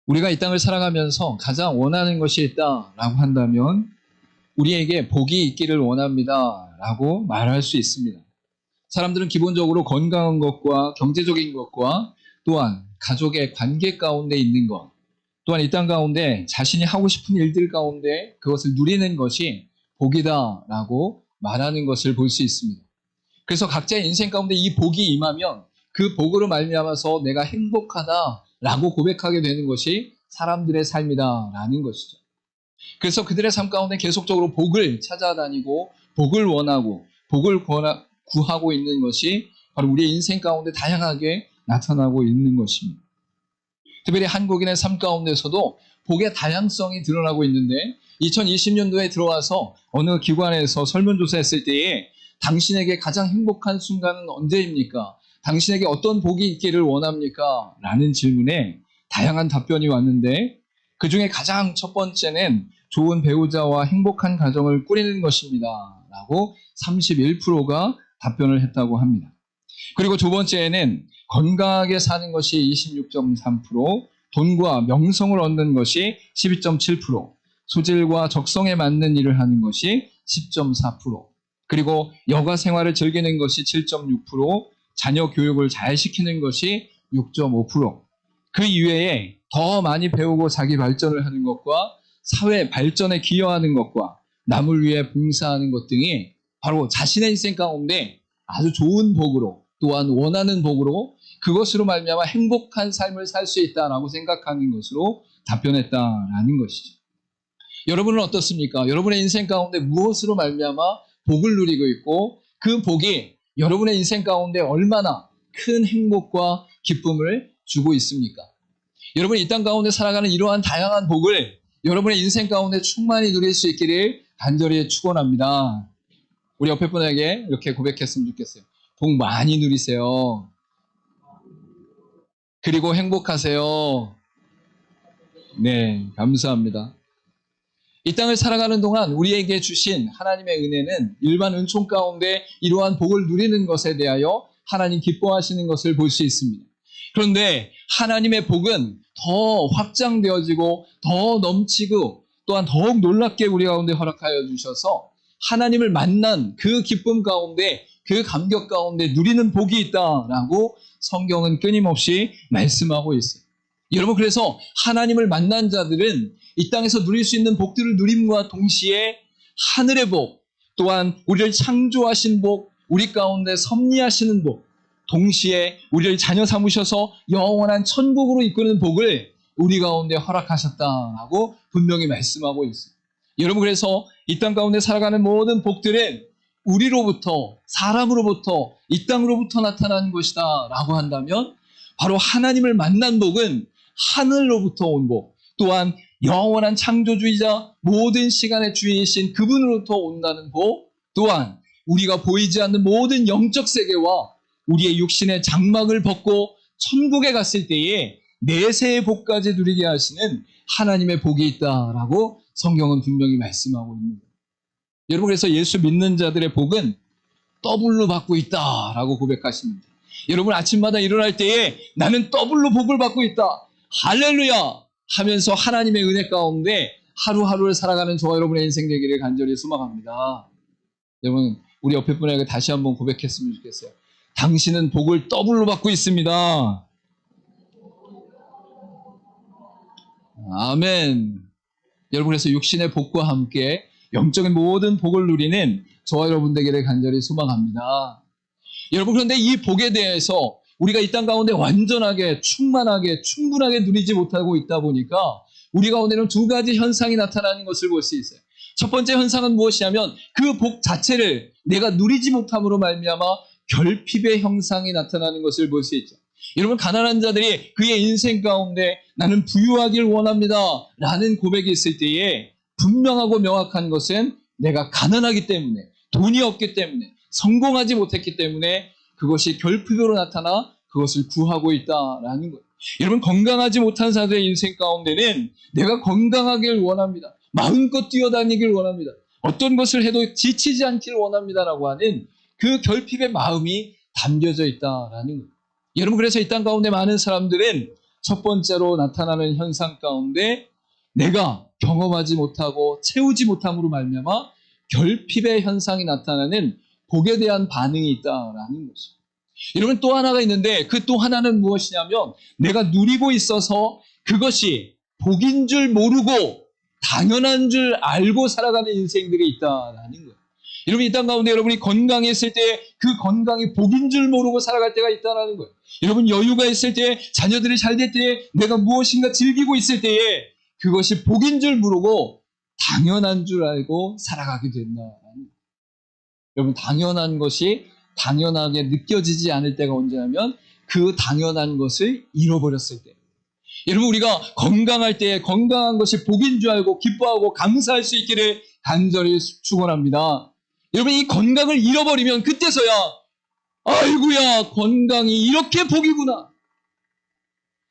우리가 이 땅을 살아가면서 가장 원하는 것이 있다라고 한다면 우리에게 복이 있기를 원합니다라고 말할 수 있습니다. 사람들은 기본적으로 건강한 것과 경제적인 것과 또한 가족의 관계 가운데 있는 것, 또한 이 땅 가운데 자신이 하고 싶은 일들 가운데 그것을 누리는 것이 복이다라고 말하는 것을 볼 수 있습니다. 그래서 각자의 인생 가운데 이 복이 임하면 그 복으로 말미암아서 내가 행복하다라고 고백하게 되는 것이 사람들의 삶이다라는 것이죠. 그래서 그들의 삶 가운데 계속적으로 복을 찾아다니고 복을 원하고 복을 구하고 있는 것이 바로 우리의 인생 가운데 다양하게 나타나고 있는 것입니다. 특별히 한국인의 삶 가운데서도 복의 다양성이 드러나고 있는데 2020년도에 들어와서 어느 기관에서 설문조사했을 때에 당신에게 가장 행복한 순간은 언제입니까? 당신에게 어떤 복이 있기를 원합니까? 라는 질문에 다양한 답변이 왔는데 그 중에 가장 첫 번째는 좋은 배우자와 행복한 가정을 꾸리는 것입니다. 라고 31%가 답변을 했다고 합니다. 그리고 두 번째는 건강하게 사는 것이 26.3%, 돈과 명성을 얻는 것이 12.7%, 소질과 적성에 맞는 일을 하는 것이 10.4%, 그리고 여가 생활을 즐기는 것이 7.6%, 자녀 교육을 잘 시키는 것이 6.5%, 그 이외에 더 많이 배우고 자기 발전을 하는 것과 사회 발전에 기여하는 것과 남을 위해 봉사하는 것 등이 바로 자신의 인생 가운데 아주 좋은 복으로 또한 원하는 복으로 그것으로 말미암아 행복한 삶을 살 수 있다라고 생각하는 것으로 답변했다라는 것이죠. 여러분은 어떻습니까? 여러분의 인생 가운데 무엇으로 말미암아 복을 누리고 있고 그 복이 여러분의 인생 가운데 얼마나 큰 행복과 기쁨을 주고 있습니까? 여러분이 이 땅 가운데 살아가는 이러한 다양한 복을 여러분의 인생 가운데 충만히 누릴 수 있기를 간절히 축원합니다. 우리 옆에 분에게 이렇게 고백했으면 좋겠어요. 복 많이 누리세요. 그리고 행복하세요. 네, 감사합니다. 이 땅을 살아가는 동안 우리에게 주신 하나님의 은혜는 일반 은총 가운데 이러한 복을 누리는 것에 대하여 하나님 기뻐하시는 것을 볼 수 있습니다. 그런데 하나님의 복은 더 확장되어지고 더 넘치고 또한 더욱 놀랍게 우리 가운데 허락하여 주셔서 하나님을 만난 그 기쁨 가운데 그 감격 가운데 누리는 복이 있다라고 성경은 끊임없이 말씀하고 있어요. 여러분, 그래서 하나님을 만난 자들은 이 땅에서 누릴 수 있는 복들을 누림과 동시에 하늘의 복, 또한 우리를 창조하신 복, 우리 가운데 섭리하시는 복, 동시에 우리를 자녀 삼으셔서 영원한 천국으로 이끄는 복을 우리 가운데 허락하셨다라고 분명히 말씀하고 있어요. 여러분, 그래서 이 땅 가운데 살아가는 모든 복들은 우리로부터, 사람으로부터, 이 땅으로부터 나타나는 것이다 라고 한다면 바로 하나님을 만난 복은 하늘로부터 온 복, 또한 영원한 창조주이자 모든 시간의 주인이신 그분으로부터 온다는 복, 또한 우리가 보이지 않는 모든 영적 세계와 우리의 육신의 장막을 벗고 천국에 갔을 때에 내세의 복까지 누리게 하시는 하나님의 복이 있다라고 성경은 분명히 말씀하고 있습니다. 여러분, 그래서 예수 믿는 자들의 복은 더블로 받고 있다라고 고백하십니다. 여러분, 아침마다 일어날 때에 나는 더블로 복을 받고 있다, 할렐루야 하면서 하나님의 은혜 가운데 하루하루를 살아가는 저와 여러분의 인생 되기를 간절히 소망합니다. 여러분, 우리 옆에 분에게 다시 한번 고백했으면 좋겠어요. 당신은 복을 더블로 받고 있습니다. 아멘. 여러분, 그래서 육신의 복과 함께 영적인 모든 복을 누리는 저와 여러분 되기를 간절히 소망합니다. 여러분, 그런데 이 복에 대해서 우리가 이 땅 가운데 완전하게 충만하게 충분하게 누리지 못하고 있다 보니까 우리 가운데는 두 가지 현상이 나타나는 것을 볼 수 있어요. 첫 번째 현상은 무엇이냐면 그 복 자체를 내가 누리지 못함으로 말미암아 결핍의 형상이 나타나는 것을 볼 수 있죠. 여러분, 가난한 자들이 그의 인생 가운데 나는 부유하길 원합니다 라는 고백이 있을 때에 분명하고 명확한 것은 내가 가난하기 때문에, 돈이 없기 때문에, 성공하지 못했기 때문에 그것이 결핍으로 나타나 그것을 구하고 있다라는 거예요. 여러분, 건강하지 못한 자들의 인생 가운데는 내가 건강하길 원합니다, 마음껏 뛰어다니길 원합니다, 어떤 것을 해도 지치지 않길 원합니다라고 하는 그 결핍의 마음이 담겨져 있다라는 거예요. 여러분, 그래서 이 땅 가운데 많은 사람들은 첫 번째로 나타나는 현상 가운데 내가 경험하지 못하고 채우지 못함으로 말미암아 결핍의 현상이 나타나는 복에 대한 반응이 있다라는 거죠. 여러분 또 하나가 있는데 그 또 하나는 무엇이냐면 내가 누리고 있어서 그것이 복인 줄 모르고 당연한 줄 알고 살아가는 인생들이 있다라는 거예요. 여러분 이 땅 가운데 여러분이 건강했을 때 그 건강이 복인 줄 모르고 살아갈 때가 있다라는 거예요. 여러분 여유가 있을 때 자녀들이 잘 될 때에 내가 무엇인가 즐기고 있을 때에 그것이 복인 줄 모르고 당연한 줄 알고 살아가게 된다라는 거예요. 여러분 당연한 것이 당연하게 느껴지지 않을 때가 언제냐면 그 당연한 것을 잃어버렸을 때. 여러분 우리가 건강할 때 건강한 것이 복인 줄 알고 기뻐하고 감사할 수 있기를 간절히 축원합니다. 여러분 이 건강을 잃어버리면 그때서야 아이고야 건강이 이렇게 복이구나.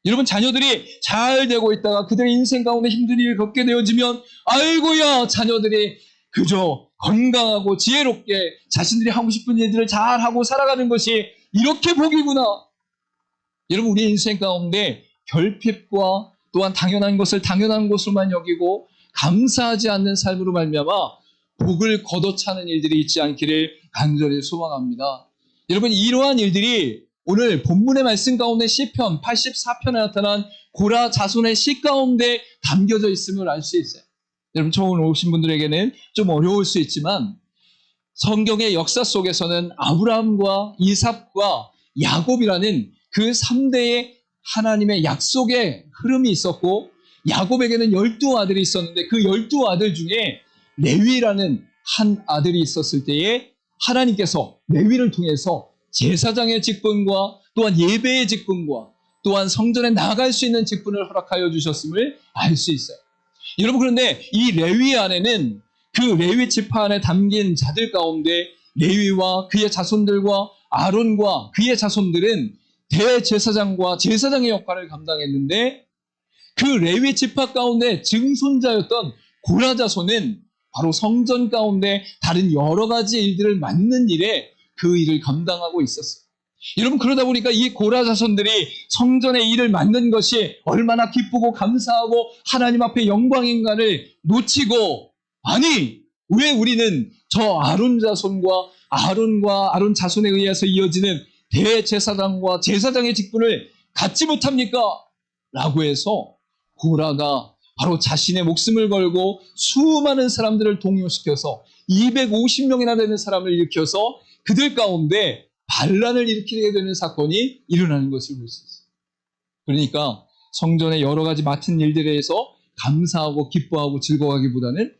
여러분 자녀들이 잘 되고 있다가 그들의 인생 가운데 힘든 일을 겪게 되어지면 아이고야 자녀들이 그저 건강하고 지혜롭게 자신들이 하고 싶은 일들을 잘하고 살아가는 것이 이렇게 복이구나. 여러분 우리 인생 가운데 결핍과 또한 당연한 것을 당연한 것으로만 여기고 감사하지 않는 삶으로 말미암아 복을 걷어차는 일들이 있지 않기를 간절히 소망합니다. 여러분 이러한 일들이 오늘 본문의 말씀 가운데 시편 84편에 나타난 고라 자손의 시 가운데 담겨져 있음을 알 수 있어요. 여러분 처음 오신 분들에게는 좀 어려울 수 있지만 성경의 역사 속에서는 아브라함과 이삭과 야곱이라는 그 3대의 하나님의 약속의 흐름이 있었고 야곱에게는 12아들이 있었는데 그 12아들 중에 레위라는 한 아들이 있었을 때에 하나님께서 레위를 통해서 제사장의 직분과 또한 예배의 직분과 또한 성전에 나아갈 수 있는 직분을 허락하여 주셨음을 알 수 있어요. 여러분 그런데 이 레위 안에는 그 레위 지파 안에 담긴 자들 가운데 레위와 그의 자손들과 아론과 그의 자손들은 대제사장과 제사장의 역할을 감당했는데 그 레위 지파 가운데 증손자였던 고라 자손은 바로 성전 가운데 다른 여러 가지 일들을 맡는 일에 그 일을 감당하고 있었어요. 여러분 그러다 보니까 이 고라 자손들이 성전의 일을 맡는 것이 얼마나 기쁘고 감사하고 하나님 앞에 영광인가를 놓치고 아니 왜 우리는 저 아론 자손과 아론 자손에 의해서 이어지는 대제사장과 제사장의 직분을 갖지 못합니까? 라고 해서 고라가 바로 자신의 목숨을 걸고 수많은 사람들을 동요시켜서 250명이나 되는 사람을 일으켜서 그들 가운데 반란을 일으키게 되는 사건이 일어나는 것을 볼 수 있어요. 그러니까 성전의 여러 가지 맡은 일들에 대해서 감사하고 기뻐하고 즐거워하기보다는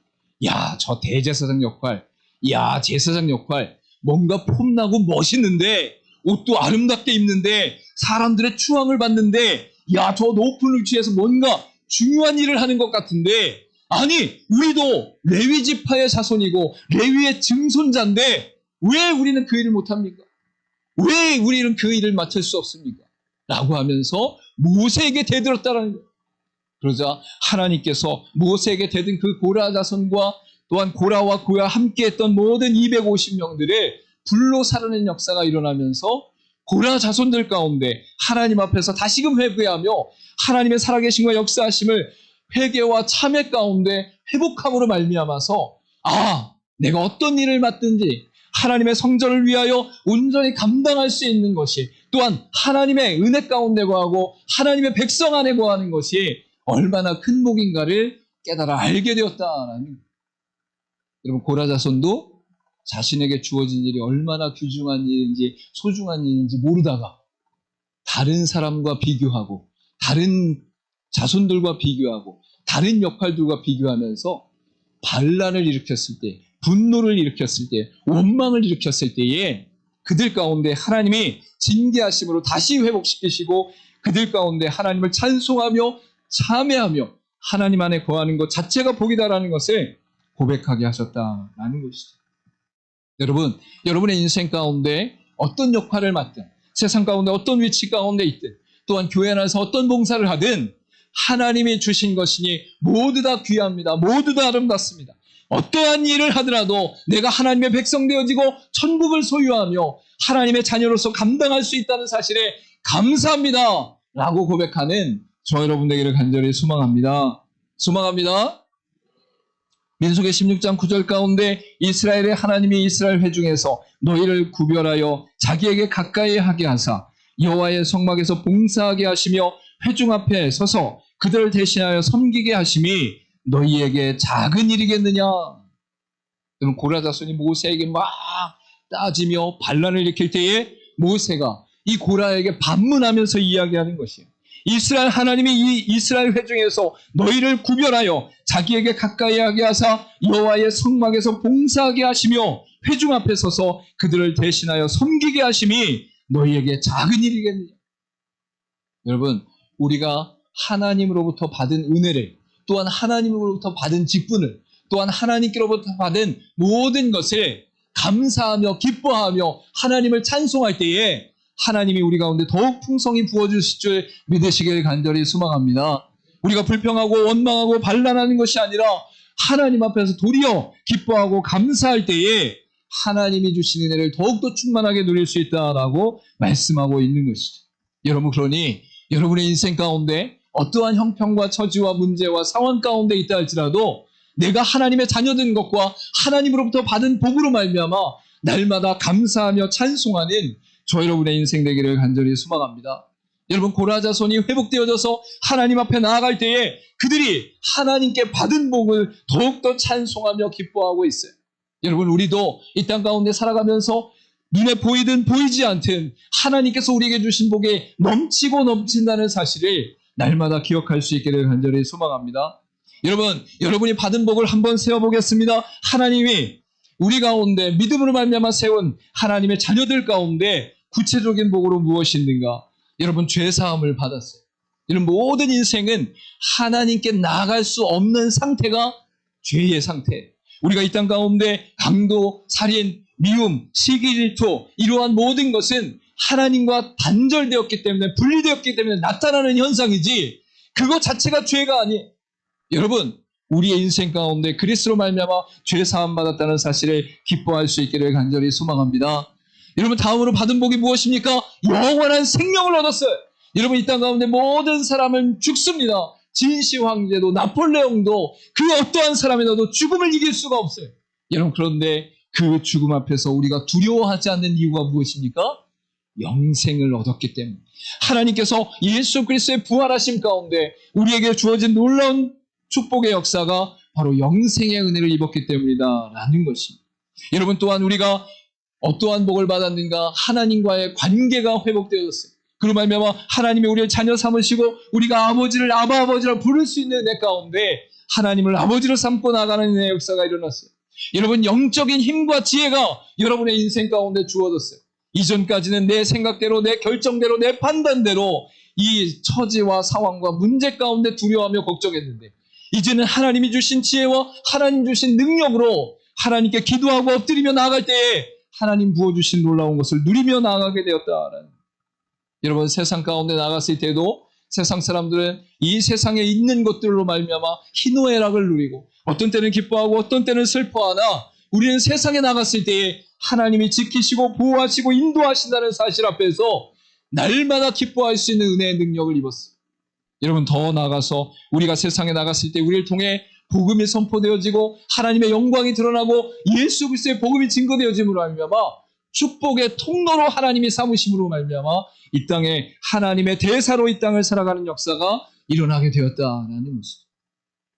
야, 저 대제사장 역할, 야, 제사장 역할 뭔가 폼나고 멋있는데 옷도 아름답게 입는데 사람들의 추앙을 받는데 야, 저 높은 위치에서 뭔가 중요한 일을 하는 것 같은데 아니 우리도 레위 지파의 자손이고 레위의 증손자인데 왜 우리는 그 일을 못합니까? 왜 우리는 그 일을 맡을 수 없습니까? 라고 하면서 모세에게 대들었다는 거예요. 그러자 하나님께서 모세에게 대든 그 고라 자손과 또한 고라와 그와 함께했던 모든 250명들을 불로 살아낸 역사가 일어나면서 고라 자손들 가운데 하나님 앞에서 다시금 회개하며 하나님의 살아계심과 역사하심을 회개와 참회 가운데 회복함으로 말미암아서 아, 내가 어떤 일을 맡든지 하나님의 성전을 위하여 온전히 감당할 수 있는 것이 또한 하나님의 은혜 가운데 거하고 하나님의 백성 안에 거하는 것이 얼마나 큰 복인가를 깨달아 알게 되었다라는 거예요. 여러분 고라 자손도 자신에게 주어진 일이 얼마나 귀중한 일인지 소중한 일인지 모르다가 다른 사람과 비교하고 다른 자손들과 비교하고 다른 역할들과 비교하면서 반란을 일으켰을 때 분노를 일으켰을 때 원망을 일으켰을 때에 그들 가운데 하나님이 징계하심으로 다시 회복시키시고 그들 가운데 하나님을 찬송하며 참회하며 하나님 안에 거하는 것 자체가 복이다라는 것을 고백하게 하셨다라는 것이죠. 여러분, 여러분의 인생 가운데 어떤 역할을 맡든 세상 가운데 어떤 위치 가운데 있든 또한 교회 안에서 어떤 봉사를 하든 하나님이 주신 것이니 모두 다 귀합니다. 모두 다 아름답습니다. 어떠한 일을 하더라도 내가 하나님의 백성 되어지고 천국을 소유하며 하나님의 자녀로서 감당할 수 있다는 사실에 감사합니다 라고 고백하는 저 여러분 되기를 간절히 소망합니다. 소망합니다. 민수기 16장 9절 가운데 이스라엘의 하나님이 이스라엘 회중에서 너희를 구별하여 자기에게 가까이 하게 하사 여호와의 성막에서 봉사하게 하시며 회중 앞에 서서 그들을 대신하여 섬기게 하심이 너희에게 작은 일이겠느냐. 그럼 고라 자손이 모세에게 막 따지며 반란을 일으킬 때에 모세가 이 고라에게 반문하면서 이야기하는 것이에요. 이스라엘 하나님이 이 이스라엘 회중에서 너희를 구별하여 자기에게 가까이 하게 하사 여호와의 성막에서 봉사하게 하시며 회중 앞에 서서 그들을 대신하여 섬기게 하심이 너희에게 작은 일이겠느냐. 여러분, 우리가 하나님으로부터 받은 은혜를, 또한 하나님으로부터 받은 직분을, 또한 하나님께로부터 받은 모든 것을 감사하며 기뻐하며 하나님을 찬송할 때에 하나님이 우리 가운데 더욱 풍성히 부어주실 줄 믿으시길 간절히 소망합니다. 우리가 불평하고 원망하고 반란하는 것이 아니라 하나님 앞에서 도리어 기뻐하고 감사할 때에 하나님이 주신 은혜를 더욱더 충만하게 누릴 수 있다라고 말씀하고 있는 것이죠. 여러분, 그러니 여러분의 인생 가운데 어떠한 형편과 처지와 문제와 상황 가운데 있다 할지라도 내가 하나님의 자녀된 것과 하나님으로부터 받은 복으로 말미암아 날마다 감사하며 찬송하는 저 여러분의 인생 되기를 간절히 소망합니다. 여러분, 고라 자손이 회복되어져서 하나님 앞에 나아갈 때에 그들이 하나님께 받은 복을 더욱더 찬송하며 기뻐하고 있어요. 여러분, 우리도 이 땅 가운데 살아가면서 눈에 보이든 보이지 않든 하나님께서 우리에게 주신 복에 넘치고 넘친다는 사실을 날마다 기억할 수 있기를 간절히 소망합니다. 여러분, 여러분이 받은 복을 한번 세어보겠습니다. 하나님이 우리 가운데 믿음으로 말미암아 세운 하나님의 자녀들 가운데 구체적인 복으로 무엇이 있는가? 여러분, 죄사함을 받았어요. 이런 모든 인생은 하나님께 나아갈 수 없는 상태가 죄의 상태. 우리가 이 땅 가운데 강도, 살인, 미움, 시기, 질투 이러한 모든 것은 하나님과 단절되었기 때문에 분리되었기 때문에 나타나는 현상이지 그것 자체가 죄가 아니에요. 여러분, 우리의 인생 가운데 그리스도로 말미암아 죄 사함 받았다는 사실을 기뻐할 수 있기를 간절히 소망합니다. 여러분, 다음으로 받은 복이 무엇입니까? 영원한 생명을 얻었어요. 여러분, 이 땅 가운데 모든 사람은 죽습니다. 진시 황제도 나폴레옹도 그 어떠한 사람이라도 죽음을 이길 수가 없어요. 여러분, 그런데 그 죽음 앞에서 우리가 두려워하지 않는 이유가 무엇입니까? 영생을 얻었기 때문에. 하나님께서 예수 그리스도의 부활하심 가운데 우리에게 주어진 놀라운 축복의 역사가 바로 영생의 은혜를 입었기 때문이다 라는 것입니다. 여러분, 또한 우리가 어떠한 복을 받았는가? 하나님과의 관계가 회복되어졌어요. 그로 말미암아 하나님이 우리를 자녀 삼으시고 우리가 아버지를 아버지라 부를 수 있는 은혜 가운데 하나님을 아버지로 삼고 나가는 은혜의 역사가 일어났어요. 여러분, 영적인 힘과 지혜가 여러분의 인생 가운데 주어졌어요. 이전까지는 내 생각대로, 내 결정대로, 내 판단대로 이 처지와 상황과 문제 가운데 두려워하며 걱정했는데 이제는 하나님이 주신 지혜와 하나님 주신 능력으로 하나님께 기도하고 엎드리며 나아갈 때에 하나님 부어주신 놀라운 것을 누리며 나아가게 되었다라는. 여러분, 세상 가운데 나갔을 때도 세상 사람들은 이 세상에 있는 것들로 말미암아 희노애락을 누리고 어떤 때는 기뻐하고 어떤 때는 슬퍼하나 우리는 세상에 나갔을 때에 하나님이 지키시고 보호하시고 인도하신다는 사실 앞에서 날마다 기뻐할 수 있는 은혜의 능력을 입었어요. 여러분, 더 나아가서 우리가 세상에 나갔을 때 우리를 통해 복음이 선포되어지고 하나님의 영광이 드러나고 예수 그리스도의 복음이 증거되어짐으로 말미암아 축복의 통로로 하나님이 삼으심으로 말미암아 이 땅에 하나님의 대사로 이 땅을 살아가는 역사가 일어나게 되었다라는 것이죠.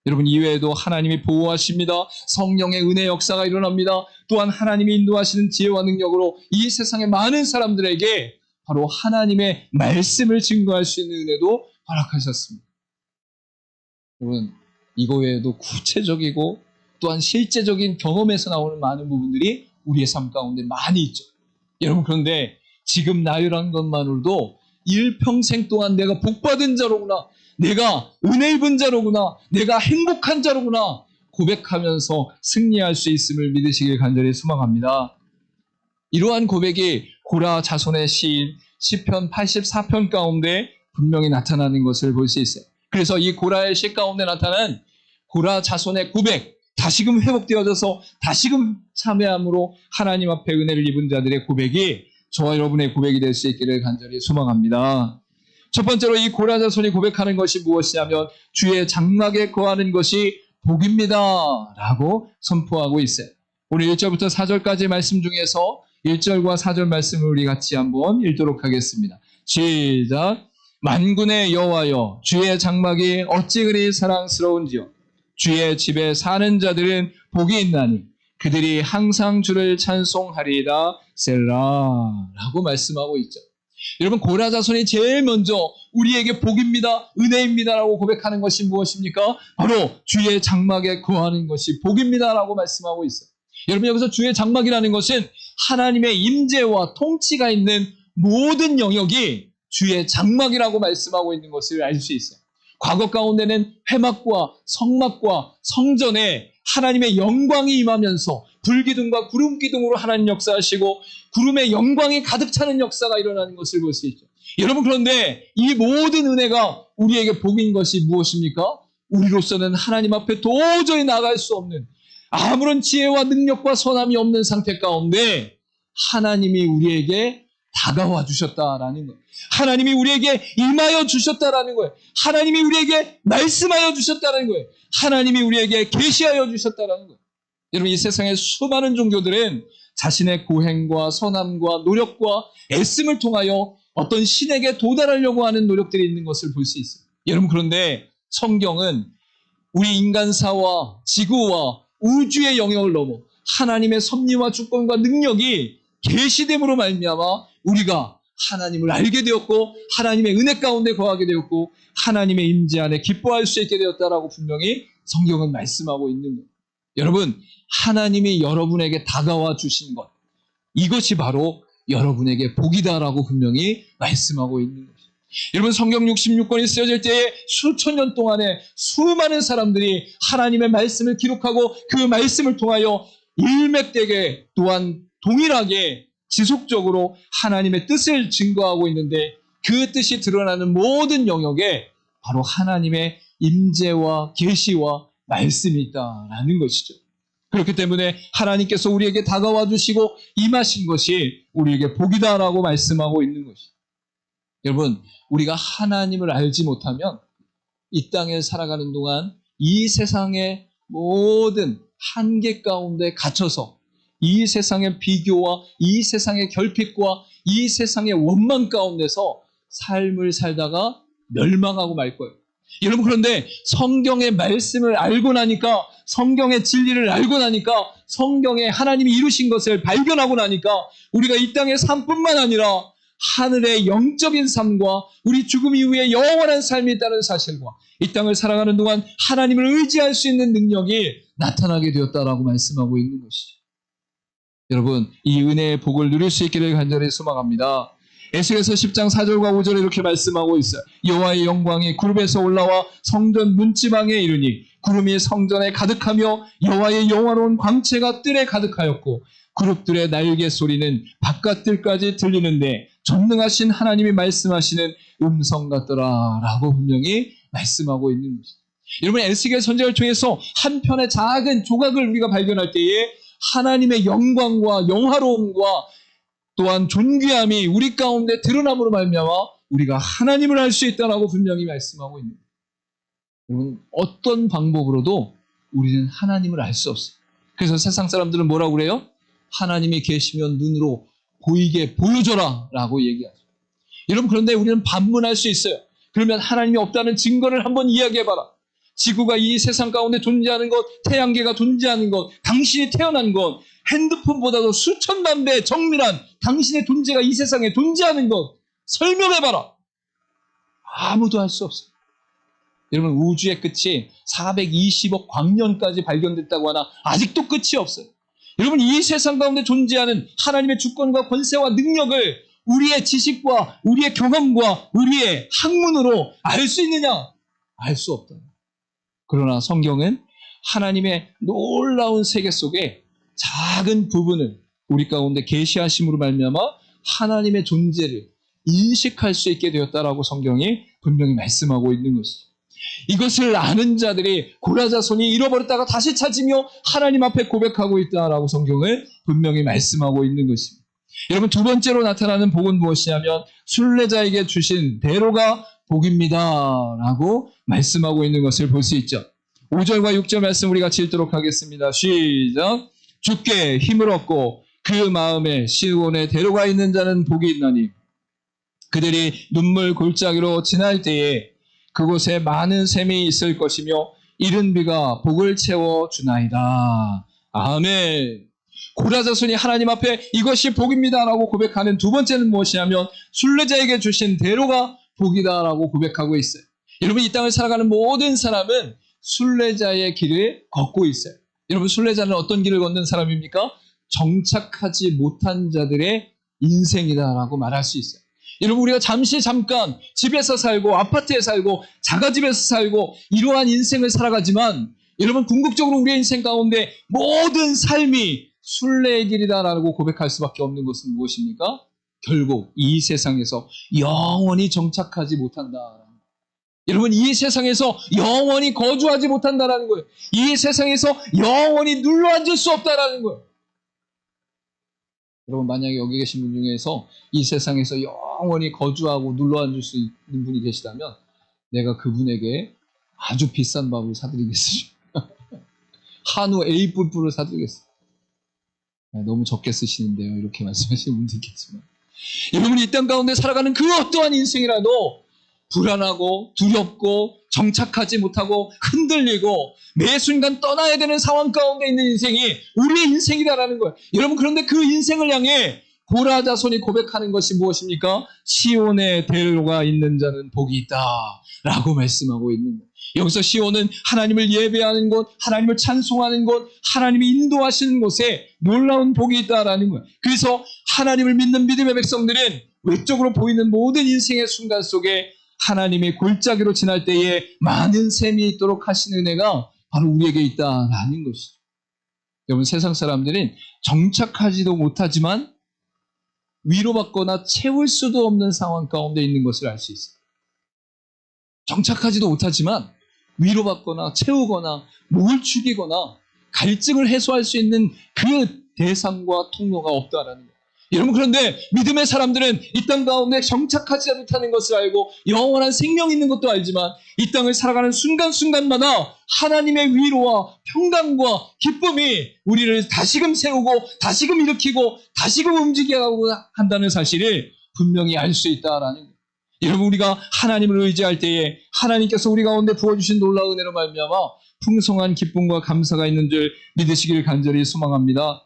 여러분, 이외에도 하나님이 보호하십니다. 성령의 은혜 역사가 일어납니다. 또한 하나님이 인도하시는 지혜와 능력으로 이 세상의 많은 사람들에게 바로 하나님의 말씀을 증거할 수 있는 은혜도 허락하셨습니다. 여러분, 이거 외에도 구체적이고 또한 실제적인 경험에서 나오는 많은 부분들이 우리의 삶 가운데 많이 있죠. 여러분, 그런데 지금 나열한 것만으로도 일평생 동안 내가 복받은 자로구나, 내가 은혜 입은 자로구나, 내가 행복한 자로구나 고백하면서 승리할 수 있음을 믿으시길 간절히 소망합니다. 이러한 고백이 고라 자손의 시인 시편 84편 가운데 분명히 나타나는 것을 볼 수 있어요. 그래서 이 고라의 시 가운데 나타난 고라 자손의 고백, 다시금 회복되어져서 다시금 참회함으로 하나님 앞에 은혜를 입은 자들의 고백이 저와 여러분의 고백이 될 수 있기를 간절히 소망합니다. 첫 번째로 이 고라자손이 고백하는 것이 무엇이냐면 주의 장막에 거하는 것이 복입니다 라고 선포하고 있어요. 오늘 1절부터 4절까지 말씀 중에서 1절과 4절 말씀을 우리 같이 한번 읽도록 하겠습니다. 시작. 만군의 여호와여, 주의 장막이 어찌 그리 사랑스러운지요. 주의 집에 사는 자들은 복이 있나니 그들이 항상 주를 찬송하리이다 셀라 라고 말씀하고 있죠. 여러분, 고라자손이 제일 먼저 우리에게 복입니다, 은혜입니다 라고 고백하는 것이 무엇입니까? 바로 주의 장막에 거하는 것이 복입니다 라고 말씀하고 있어요. 여러분, 여기서 주의 장막이라는 것은 하나님의 임재와 통치가 있는 모든 영역이 주의 장막이라고 말씀하고 있는 것을 알 수 있어요. 과거 가운데는 회막과 성막과 성전에 하나님의 영광이 임하면서 불기둥과 구름기둥으로 하나님 역사하시고 구름의 영광이 가득 차는 역사가 일어나는 것을 볼 수 있죠. 여러분, 그런데 이 모든 은혜가 우리에게 복인 것이 무엇입니까? 우리로서는 하나님 앞에 도저히 나갈 수 없는, 아무런 지혜와 능력과 선함이 없는 상태 가운데 하나님이 우리에게 다가와 주셨다라는 거예요. 하나님이 우리에게 임하여 주셨다라는 거예요. 하나님이 우리에게 말씀하여 주셨다는 거예요. 하나님이 우리에게 계시하여 주셨다라는 거예요. 여러분, 이 세상의 수많은 종교들은 자신의 고행과 선함과 노력과 애씀을 통하여 어떤 신에게 도달하려고 하는 노력들이 있는 것을 볼 수 있어요. 여러분, 그런데 성경은 우리 인간사와 지구와 우주의 영역을 넘어 하나님의 섭리와 주권과 능력이 계시됨으로 말미암아 우리가 하나님을 알게 되었고 하나님의 은혜 가운데 거하게 되었고 하나님의 임재 안에 기뻐할 수 있게 되었다라고 분명히 성경은 말씀하고 있는 거예요. 여러분, 하나님이 여러분에게 다가와 주신 것, 이것이 바로 여러분에게 복이다라고 분명히 말씀하고 있는 것이죠. 여러분, 성경 66권이 쓰여질 때에 수천 년 동안에 수많은 사람들이 하나님의 말씀을 기록하고 그 말씀을 통하여 일맥되게 또한 동일하게 지속적으로 하나님의 뜻을 증거하고 있는데 그 뜻이 드러나는 모든 영역에 바로 하나님의 임재와 계시와 말씀이 있다라는 것이죠. 그렇기 때문에 하나님께서 우리에게 다가와 주시고 임하신 것이 우리에게 복이다라고 말씀하고 있는 것이죠. 여러분, 우리가 하나님을 알지 못하면 이 땅에 살아가는 동안 이 세상의 모든 한계 가운데 갇혀서 이 세상의 비교와 이 세상의 결핍과 이 세상의 원망 가운데서 삶을 살다가 멸망하고 말 거예요. 여러분, 그런데 성경의 말씀을 알고 나니까, 성경의 진리를 알고 나니까, 성경에 하나님이 이루신 것을 발견하고 나니까 우리가 이 땅의 삶뿐만 아니라 하늘의 영적인 삶과 우리 죽음 이후에 영원한 삶이 있다는 사실과 이 땅을 살아가는 동안 하나님을 의지할 수 있는 능력이 나타나게 되었다라고 말씀하고 있는 것이죠. 여러분, 이 은혜의 복을 누릴 수 있기를 간절히 소망합니다. 에스겔서 10장 4절과 5절에 이렇게 말씀하고 있어요. 여호와의 영광이 구름에서 올라와 성전 문지방에 이르니 구름이 성전에 가득하며 여호와의 영화로운 광채가 뜰에 가득하였고 그룹들의 날개 소리는 바깥들까지 들리는데 전능하신 하나님이 말씀하시는 음성 같더라 라고 분명히 말씀하고 있는 것입니다. 여러분, 에스겔 선지자를 통해서 한 편의 작은 조각을 우리가 발견할 때에 하나님의 영광과 영화로움과 또한 존귀함이 우리 가운데 드러남으로 말미암아 우리가 하나님을 알 수 있다라고 분명히 말씀하고 있는 거예요. 여러분, 어떤 방법으로도 우리는 하나님을 알 수 없어요. 그래서 세상 사람들은 뭐라고 그래요? 하나님이 계시면 눈으로 보이게 보여줘라 라고 얘기하죠. 여러분, 그런데 우리는 반문할 수 있어요. 그러면 하나님이 없다는 증거를 한번 이야기해봐라. 지구가 이 세상 가운데 존재하는 것, 태양계가 존재하는 것, 당신이 태어난 것, 핸드폰보다도 수천만 배 정밀한 당신의 존재가 이 세상에 존재하는 것 설명해봐라. 아무도 할 수 없어요. 여러분, 우주의 끝이 420억 광년까지 발견됐다고 하나 아직도 끝이 없어요. 여러분, 이 세상 가운데 존재하는 하나님의 주권과 권세와 능력을 우리의 지식과 우리의 경험과 우리의 학문으로 알 수 있느냐? 알 수 없다. 그러나 성경은 하나님의 놀라운 세계 속에 작은 부분을 우리 가운데 계시하심으로 말미암아 하나님의 존재를 인식할 수 있게 되었다라고 성경이 분명히 말씀하고 있는 것이죠. 이것을 아는 자들이 고라자손이 잃어버렸다가 다시 찾으며 하나님 앞에 고백하고 있다라고 성경은 분명히 말씀하고 있는 것입니다. 여러분, 두 번째로 나타나는 복은 무엇이냐면 순례자에게 주신 대로가 복입니다 라고 말씀하고 있는 것을 볼 수 있죠. 5절과 6절 말씀 우리 같이 읽도록 하겠습니다. 시작. 주께 힘을 얻고 그 마음에 시온의 대로가 있는 자는 복이 있나니 그들이 눈물 골짜기로 지날 때에 그곳에 많은 샘이 있을 것이며 이른 비가 복을 채워주나이다. 아멘. 고라 자손이 하나님 앞에 이것이 복입니다라고 고백하는 두 번째는 무엇이냐면 순례자에게 주신 대로가 복이다라고 고백하고 있어요. 여러분, 이 땅을 살아가는 모든 사람은 순례자의 길을 걷고 있어요. 여러분, 순례자는 어떤 길을 걷는 사람입니까? 정착하지 못한 자들의 인생이다라고 말할 수 있어요. 여러분, 우리가 잠깐 집에서 살고 아파트에 살고 자가집에서 살고 이러한 인생을 살아가지만 여러분, 궁극적으로 우리의 인생 가운데 모든 삶이 순례의 길이다라고 고백할 수밖에 없는 것은 무엇입니까? 결국 이 세상에서 영원히 정착하지 못한다. 여러분, 이 세상에서 영원히 거주하지 못한다라는 거예요. 이 세상에서 영원히 눌러앉을 수 없다라는 거예요. 여러분, 만약에 여기 계신 분 중에서 이 세상에서 영원히 거주하고 눌러앉을 수 있는 분이 계시다면 내가 그분에게 아주 비싼 밥을 사드리겠습니다. 한우 A뿔뿔을 사드리겠습니다. 너무 적게 쓰시는데요. 이렇게 말씀하시는 분도 있겠지만 여러분이 이 땅 가운데 살아가는 그 어떠한 인생이라도 불안하고 두렵고 정착하지 못하고 흔들리고 매 순간 떠나야 되는 상황 가운데 있는 인생이 우리의 인생이다라는 거예요. 여러분, 그런데 그 인생을 향해 고라 자손이 고백하는 것이 무엇입니까? 시온의 대로가 있는 자는 복이 있다라고 말씀하고 있는 거예요. 여기서 시온은 하나님을 예배하는 곳, 하나님을 찬송하는 곳, 하나님이 인도하시는 곳에 놀라운 복이 있다라는 거예요. 그래서 하나님을 믿는 믿음의 백성들은 외적으로 보이는 모든 인생의 순간 속에 하나님의 골짜기로 지날 때에 많은 샘이 있도록 하시는 은혜가 바로 우리에게 있다라는 것이죠. 여러분, 세상 사람들은 정착하지도 못하지만 위로받거나 채울 수도 없는 상황 가운데 있는 것을 알 수 있어요. 정착하지도 못하지만 위로받거나 채우거나 목을 축이거나 갈증을 해소할 수 있는 그 대상과 통로가 없다라는 거예요. 여러분, 그런데 믿음의 사람들은 이 땅 가운데 정착하지 못하는 것을 알고 영원한 생명이 있는 것도 알지만 이 땅을 살아가는 순간순간마다 하나님의 위로와 평강과 기쁨이 우리를 다시금 세우고 다시금 일으키고 다시금 움직이게 하고 한다는 사실을 분명히 알 수 있다라는 거예요. 여러분, 우리가 하나님을 의지할 때에 하나님께서 우리 가운데 부어주신 놀라운 은혜로 말미암아 풍성한 기쁨과 감사가 있는 줄 믿으시길 간절히 소망합니다.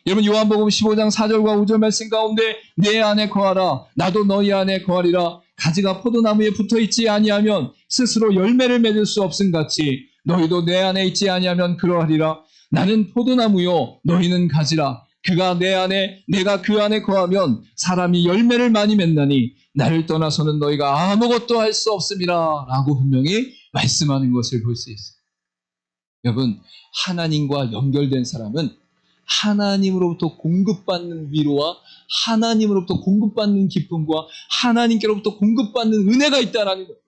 여러분, 요한복음 15장 4절과 5절 말씀 가운데 내 안에 거하라 나도 너희 안에 거하리라 가지가 포도나무에 붙어있지 아니하면 스스로 열매를 맺을 수 없음같이 너희도 내 안에 있지 아니하면 그러하리라. 나는 포도나무요 너희는 가지라. 그가 내 안에 내가 그 안에 거하면 사람이 열매를 많이 맺나니 나를 떠나서는 너희가 아무것도 할 수 없음이라 라고 분명히 말씀하는 것을 볼 수 있어요. 여러분, 하나님과 연결된 사람은 하나님으로부터 공급받는 위로와 하나님으로부터 공급받는 기쁨과 하나님께로부터 공급받는 은혜가 있다는 거예요.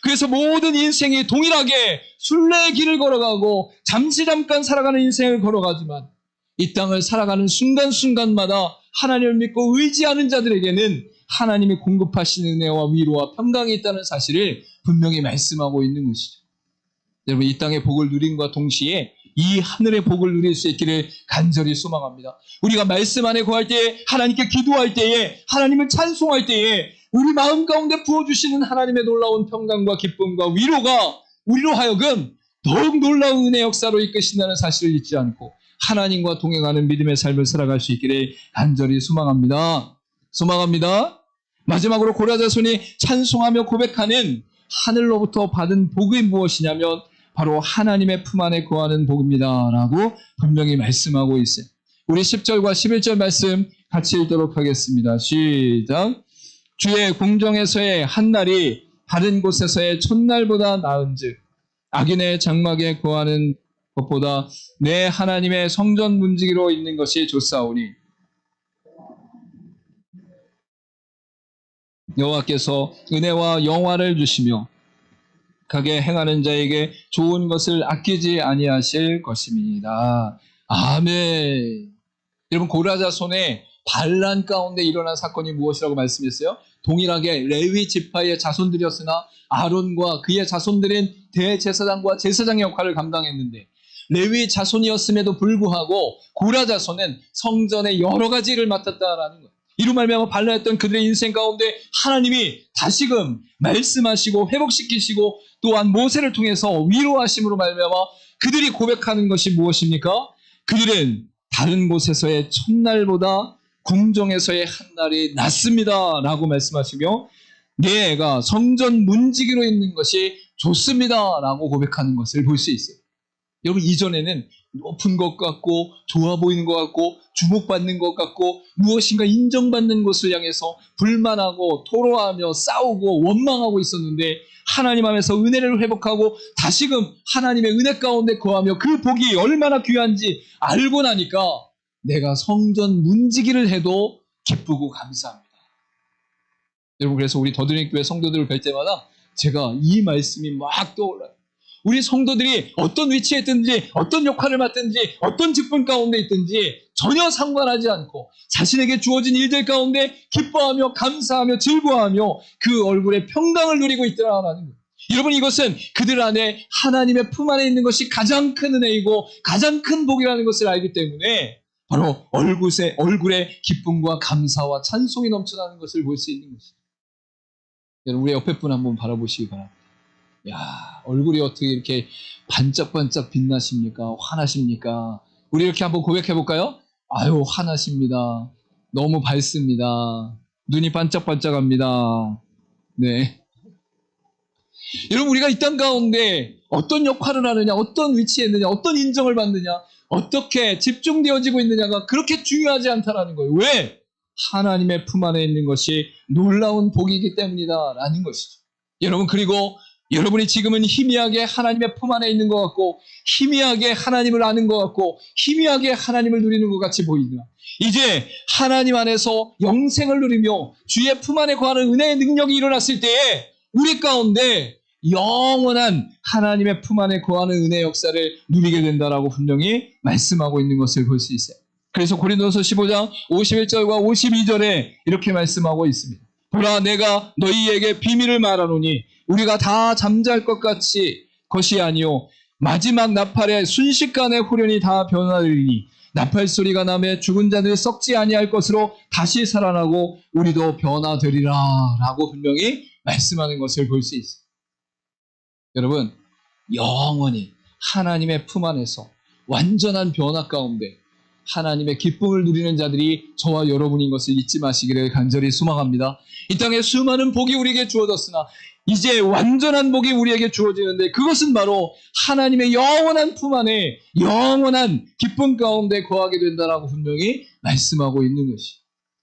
그래서 모든 인생이 동일하게 순례의 길을 걸어가고 잠깐 살아가는 인생을 걸어가지만 이 땅을 살아가는 순간순간마다 하나님을 믿고 의지하는 자들에게는 하나님이 공급하시는 은혜와 위로와 평강이 있다는 사실을 분명히 말씀하고 있는 것이죠. 여러분, 이 땅의 복을 누림과 동시에 이 하늘의 복을 누릴 수 있기를 간절히 소망합니다. 우리가 말씀 안에 거할 때에, 하나님께 기도할 때에, 하나님을 찬송할 때에 우리 마음 가운데 부어주시는 하나님의 놀라운 평강과 기쁨과 위로가 우리로 하여금 더욱 놀라운 은혜 역사로 이끄신다는 사실을 잊지 않고 하나님과 동행하는 믿음의 삶을 살아갈 수 있기를 간절히 소망합니다. 마지막으로 고라 자손이 찬송하며 고백하는 하늘로부터 받은 복이 무엇이냐면 바로 하나님의 품 안에 거하는 복입니다 라고 분명히 말씀하고 있어요. 우리 10절과 11절 말씀 같이 읽도록 하겠습니다. 시작. 주의 공정에서의 한날이 다른 곳에서의 첫날보다 나은즉 악인의 장막에 거하는 것보다 내 하나님의 성전 문지기로 있는 것이 좋사오니 여호와께서 은혜와 영화를 주시며 가게 행하는 자에게 좋은 것을 아끼지 아니하실 것입니다. 아멘. 여러분, 고라 자손의 반란 가운데 일어난 사건이 무엇이라고 말씀했어요? 동일하게 레위 지파의 자손들이었으나 아론과 그의 자손들은 대제사장과 제사장의 역할을 감당했는데 레위 자손이었음에도 불구하고 고라 자손은 성전의 여러 가지 일을 맡았다라는 거예요. 이로 말미암아 반란했던 그들의 인생 가운데 하나님이 다시금 말씀하시고 회복시키시고 또한 모세를 통해서 위로하심으로 말미암아 그들이 고백하는 것이 무엇입니까? 그들은 다른 곳에서의 첫날보다 궁정에서의 한날이 낫습니다 라고 말씀하시며 내 애가 성전 문지기로 있는 것이 좋습니다 라고 고백하는 것을 볼 수 있어요. 여러분, 이전에는 높은 것 같고 좋아 보이는 것 같고 주목받는 것 같고 무엇인가 인정받는 것을 향해서 불만하고 토로하며 싸우고 원망하고 있었는데 하나님 안에서 은혜를 회복하고 다시금 하나님의 은혜 가운데 거하며 그 복이 얼마나 귀한지 알고 나니까 내가 성전 문지기를 해도 기쁘고 감사합니다. 여러분, 그래서 우리 더드림교회 성도들을 뵐 때마다 제가 이 말씀이 막 떠올라요. 우리 성도들이 어떤 위치에 있든지 어떤 역할을 맡든지 어떤 직분 가운데 있든지 전혀 상관하지 않고 자신에게 주어진 일들 가운데 기뻐하며 감사하며 즐거워하며 그 얼굴에 평강을 누리고 있더라라는 거예요. 여러분, 이것은 그들 안에 하나님의 품 안에 있는 것이 가장 큰 은혜이고 가장 큰 복이라는 것을 알기 때문에 바로 얼굴에 기쁨과 감사와 찬송이 넘쳐나는 것을 볼 수 있는 것입니다. 여러분, 우리 옆에 분 한번 바라보시기 바랍니다. 야, 얼굴이 어떻게 이렇게 반짝반짝 빛나십니까? 환하십니까? 우리 이렇게 한번 고백해 볼까요? 아유, 환하십니다. 너무 밝습니다. 눈이 반짝반짝합니다. 네. 여러분, 우리가 이 땅 가운데 어떤 역할을 하느냐, 어떤 위치에 있느냐, 어떤 인정을 받느냐, 어떻게 집중되어지고 있느냐가 그렇게 중요하지 않다라는 거예요. 왜? 하나님의 품 안에 있는 것이 놀라운 복이기 때문이다 라는 것이죠. 여러분, 그리고 여러분이 지금은 희미하게 하나님의 품 안에 있는 것 같고 희미하게 하나님을 아는 것 같고 희미하게 하나님을 누리는 것 같이 보이나 이제 하나님 안에서 영생을 누리며 주의 품 안에 거하는 은혜의 능력이 일어났을 때에 우리 가운데 영원한 하나님의 품 안에 거하는 은혜의 역사를 누리게 된다라고 분명히 말씀하고 있는 것을 볼 수 있어요. 그래서 고린도서 15장 51절과 52절에 이렇게 말씀하고 있습니다. 보라, 내가 너희에게 비밀을 말하노니 우리가 다 잠잘 것 것이 아니요 마지막 나팔에 순식간에 후련히 다 변화되리니 나팔 소리가 나매 죽은 자들이 썩지 아니할 것으로 다시 살아나고 우리도 변화되리라 라고 분명히 말씀하는 것을 볼 수 있습니다. 여러분, 영원히 하나님의 품 안에서 완전한 변화 가운데 하나님의 기쁨을 누리는 자들이 저와 여러분인 것을 잊지 마시기를 간절히 소망합니다. 이 땅에 수많은 복이 우리에게 주어졌으나 이제 완전한 복이 우리에게 주어지는데 그것은 바로 하나님의 영원한 품 안에 영원한 기쁨 가운데 거하게 된다라고 분명히 말씀하고 있는 것이.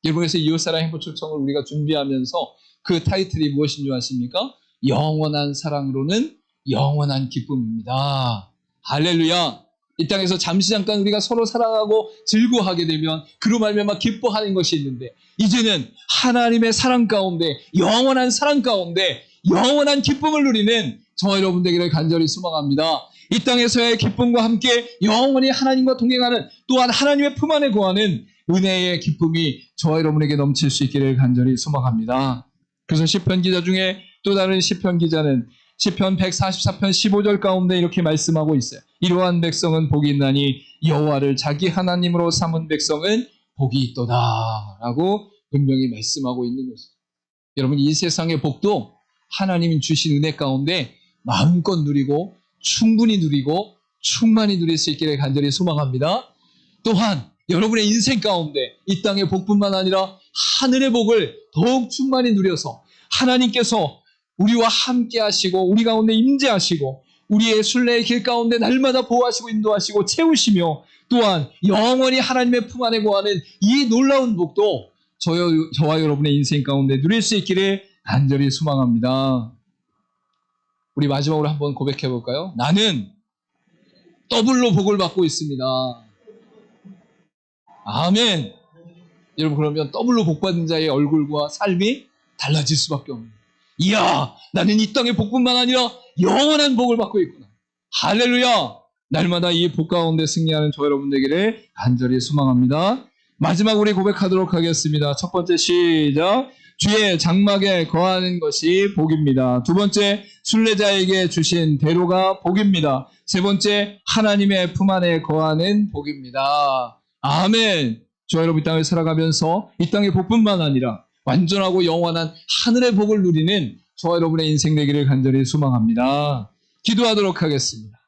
여러분께서 이웃사랑 행복초청을 우리가 준비하면서 그 타이틀이 무엇인 줄 아십니까? 영원한 사랑으로는 영원한 기쁨입니다. 할렐루야. 이 땅에서 잠시 잠깐 우리가 서로 사랑하고 즐거워하게 되면 그로 말미암아 기뻐하는 것이 있는데 이제는 하나님의 사랑 가운데 영원한 사랑 가운데 영원한 기쁨을 누리는 저와 여러분 되기를 간절히 소망합니다. 이 땅에서의 기쁨과 함께 영원히 하나님과 동행하는 또한 하나님의 품 안에 거하는 은혜의 기쁨이 저와 여러분에게 넘칠 수 있기를 간절히 소망합니다. 그래서 시편 기자 중에 또 다른 시편 기자는 시편 144편 15절 가운데 이렇게 말씀하고 있어요. 이러한 백성은 복이 있나니 여호와를 자기 하나님으로 삼은 백성은 복이 있도다 라고 분명히 말씀하고 있는 것입니다. 여러분, 이 세상의 복도 하나님이 주신 은혜 가운데 마음껏 누리고 충분히 누리고 충만히 누릴 수 있기를 간절히 소망합니다. 또한 여러분의 인생 가운데 이 땅의 복뿐만 아니라 하늘의 복을 더욱 충만히 누려서 하나님께서 우리와 함께 하시고 우리 가운데 임재하시고 우리의 순례의 길 가운데 날마다 보호하시고 인도하시고 채우시며 또한 영원히 하나님의 품 안에 거하는 이 놀라운 복도 저와 여러분의 인생 가운데 누릴 수 있기를 간절히 소망합니다. 우리 마지막으로 한번 고백해 볼까요? 나는 더블로 복을 받고 있습니다. 아멘. 여러분, 그러면 더블로 복 받은 자의 얼굴과 삶이 달라질 수밖에 없습니다. 이야, 나는 이 땅의 복뿐만 아니라 영원한 복을 받고 있구나. 할렐루야. 날마다 이 복 가운데 승리하는 저 여러분 되기를 간절히 소망합니다. 마지막 우리 고백하도록 하겠습니다. 첫 번째 시작. 주의 장막에 거하는 것이 복입니다. 두 번째, 순례자에게 주신 대로가 복입니다. 세 번째, 하나님의 품 안에 거하는 복입니다. 아멘. 저와 여러분 이 땅을 살아가면서 이 땅의 복뿐만 아니라 완전하고 영원한 하늘의 복을 누리는 저와 여러분의 인생 되기를 간절히 소망합니다. 기도하도록 하겠습니다.